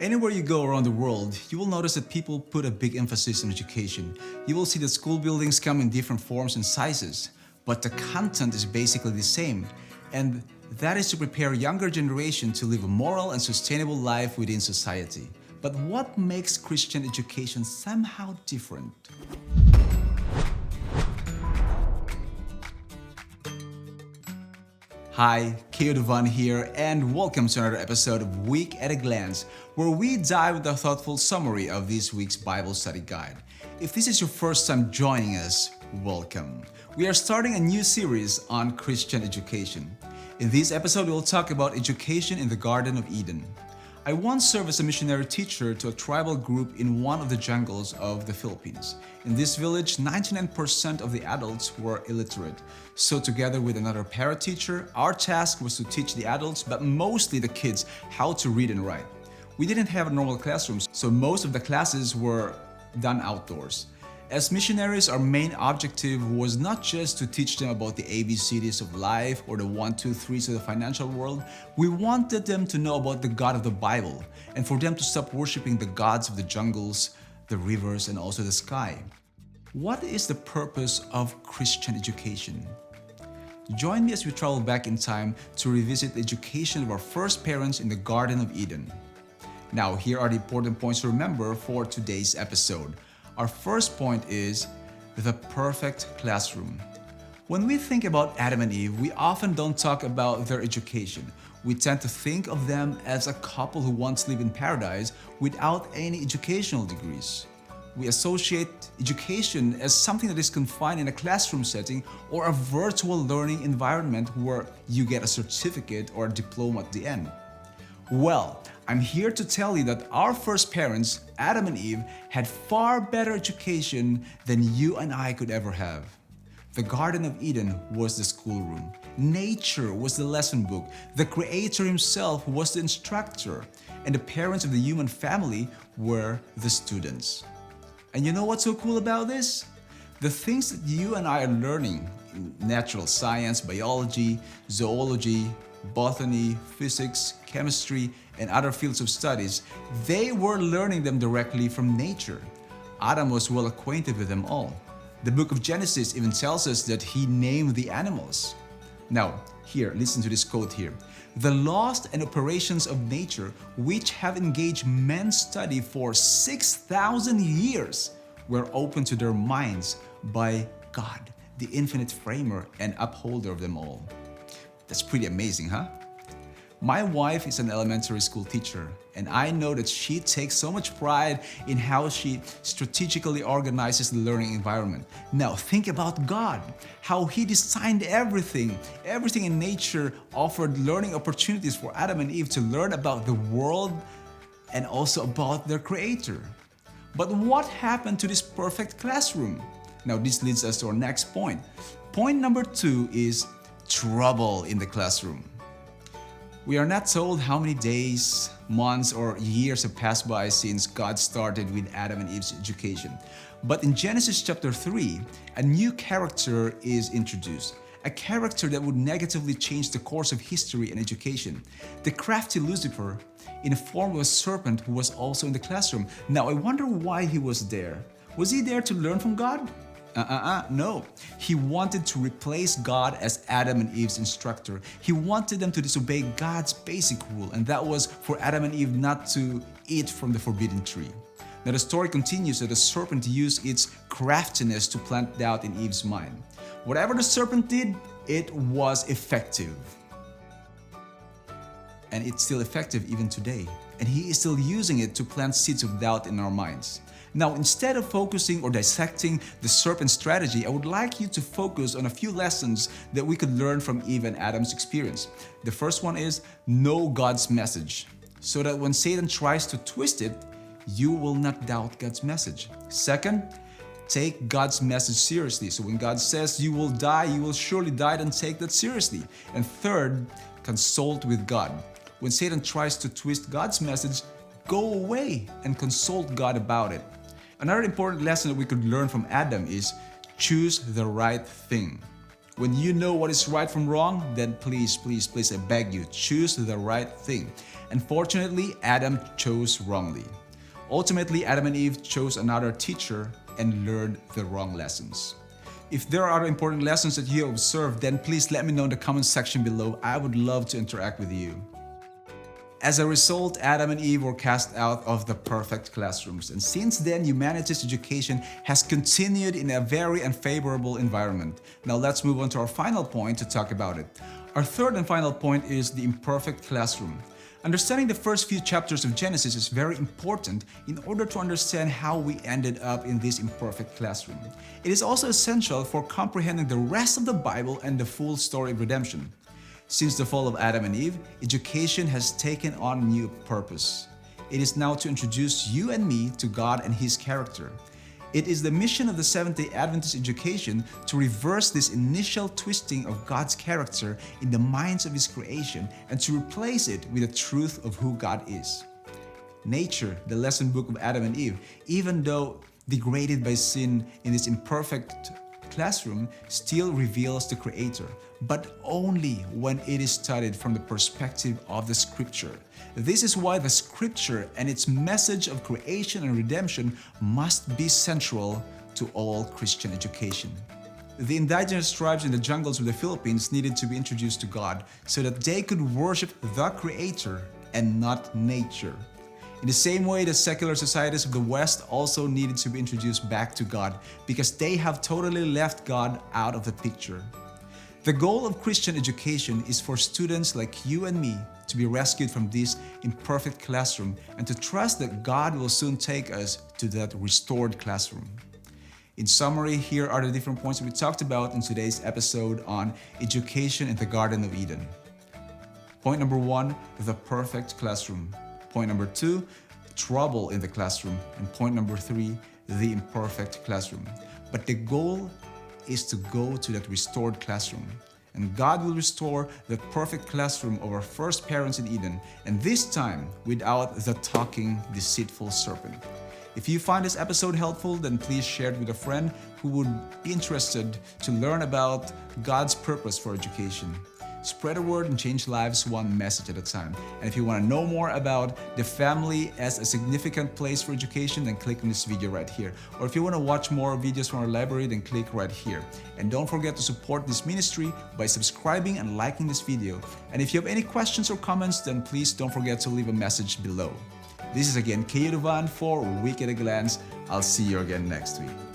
Anywhere you go around the world, you will notice that people put a big emphasis on education. You will see that school buildings come in different forms and sizes, but the content is basically the same. And that is to prepare younger generation to live a moral and sustainable life within society. But what makes Christian education somehow different? Hi, Dovann here, and welcome to another episode of Week at a Glance, where we dive into a thoughtful summary of this week's Bible study guide. If this is your first time joining us, welcome. We are starting a new series on Christian education. In this episode, we'll talk about education in the Garden of Eden. I once served as a missionary teacher to a tribal group in one of the jungles of the Philippines. In this village, 99% of the adults were illiterate. So together with another para-teacher, our task was to teach the adults, but mostly the kids, how to read and write. We didn't have normal classrooms, so most of the classes were done outdoors. As missionaries, our main objective was not just to teach them about the ABCDs of life or the 1, 2, 3s of the financial world. We wanted them to know about the God of the Bible and for them to stop worshiping the gods of the jungles, the rivers, and also the sky. What is the purpose of Christian education? Join me as we travel back in time to revisit the education of our first parents in the Garden of Eden. Now, here are the important points to remember for today's episode. Our first point is the perfect classroom. When we think about Adam and Eve, we often don't talk about their education. We tend to think of them as a couple who once lived in paradise without any educational degrees. We associate education as something that is confined in a classroom setting or a virtual learning environment where you get a certificate or a diploma at the end. Well, I'm here to tell you that our first parents, Adam and Eve, had far better education than you and I could ever have. The Garden of Eden was the schoolroom. Nature was the lesson book. The Creator Himself was the instructor. And the parents of the human family were the students. And you know what's so cool about this? The things that you and I are learning in natural science, biology, zoology, botany, physics, chemistry, and other fields of studies, they were learning them directly from nature. Adam was well acquainted with them all. The book of Genesis even tells us that he named the animals. Now, here, listen to this quote here. The laws and operations of nature, which have engaged men's study for 6,000 years, were opened to their minds by God, the infinite framer and upholder of them all. That's pretty amazing, huh? My wife is an elementary school teacher, and I know that she takes so much pride in how she strategically organizes the learning environment. Now, think about God, how He designed everything. Everything in nature offered learning opportunities for Adam and Eve to learn about the world and also about their Creator. But what happened to this perfect classroom? Now, this leads us to our next point. Point number 2 is trouble in the classroom. We are not told how many days, months, or years have passed by since God started with Adam and Eve's education. But in Genesis chapter 3, a new character is introduced. A character that would negatively change the course of history and education. The crafty Lucifer, in the form of a serpent who was also in the classroom. Now, I wonder why he was there. Was he there to learn from God? No. He wanted to replace God as Adam and Eve's instructor. He wanted them to disobey God's basic rule, and that was for Adam and Eve not to eat from the forbidden tree. Now the story continues that the serpent used its craftiness to plant doubt in Eve's mind. Whatever the serpent did, it was effective. And it's still effective even today. And he is still using it to plant seeds of doubt in our minds. Now, instead of focusing or dissecting the serpent strategy, I would like you to focus on a few lessons that we could learn from Eve and Adam's experience. The first one is know God's message, so that when Satan tries to twist it, you will not doubt God's message. Second, take God's message seriously. So when God says you will die, you will surely die, then take that seriously. And third, consult with God. When Satan tries to twist God's message, go away and consult God about it. Another important lesson that we could learn from Adam is choose the right thing. When you know what is right from wrong, then please, I beg you, choose the right thing. Unfortunately, Adam chose wrongly. Ultimately, Adam and Eve chose another teacher and learned the wrong lessons. If there are other important lessons that you observed, then please let me know in the comment section below. I would love to interact with you. As a result, Adam and Eve were cast out of the perfect classrooms, and since then, humanity's education has continued in a very unfavorable environment. Now let's move on to our final point to talk about it. Our third and final point is the imperfect classroom. Understanding the first few chapters of Genesis is very important in order to understand how we ended up in this imperfect classroom. It is also essential for comprehending the rest of the Bible and the full story of redemption. Since the fall of Adam and Eve, education has taken on a new purpose. It is now to introduce you and me to God and His character. It is the mission of the Seventh-day Adventist education to reverse this initial twisting of God's character in the minds of His creation and to replace it with the truth of who God is. Nature, the lesson book of Adam and Eve, even though degraded by sin in this imperfect classroom, still reveals the Creator, but only when it is studied from the perspective of the Scripture. This is why the Scripture and its message of creation and redemption must be central to all Christian education. The indigenous tribes in the jungles of the Philippines needed to be introduced to God so that they could worship the Creator and not nature. In the same way, the secular societies of the West also needed to be introduced back to God because they have totally left God out of the picture. The goal of Christian education is for students like you and me to be rescued from this imperfect classroom and to trust that God will soon take us to that restored classroom. In summary, here are the different points that we talked about in today's episode on education in the Garden of Eden. Point number 1, the perfect classroom. Point number 2, trouble in the classroom. And point number 3, the imperfect classroom. But the goal is to go to that restored classroom. And God will restore the perfect classroom of our first parents in Eden, and this time without the talking, deceitful serpent. If you find this episode helpful, then please share it with a friend who would be interested to learn about God's purpose for education. Spread the word and change lives one message at a time. And if you want to know more about the family as a significant place for education, then click on this video right here. Or if you want to watch more videos from our library, then click right here. And don't forget to support this ministry by subscribing and liking this video. And if you have any questions or comments, then please don't forget to leave a message below. This is again Dovann for Week at a Glance. I'll see you again next week.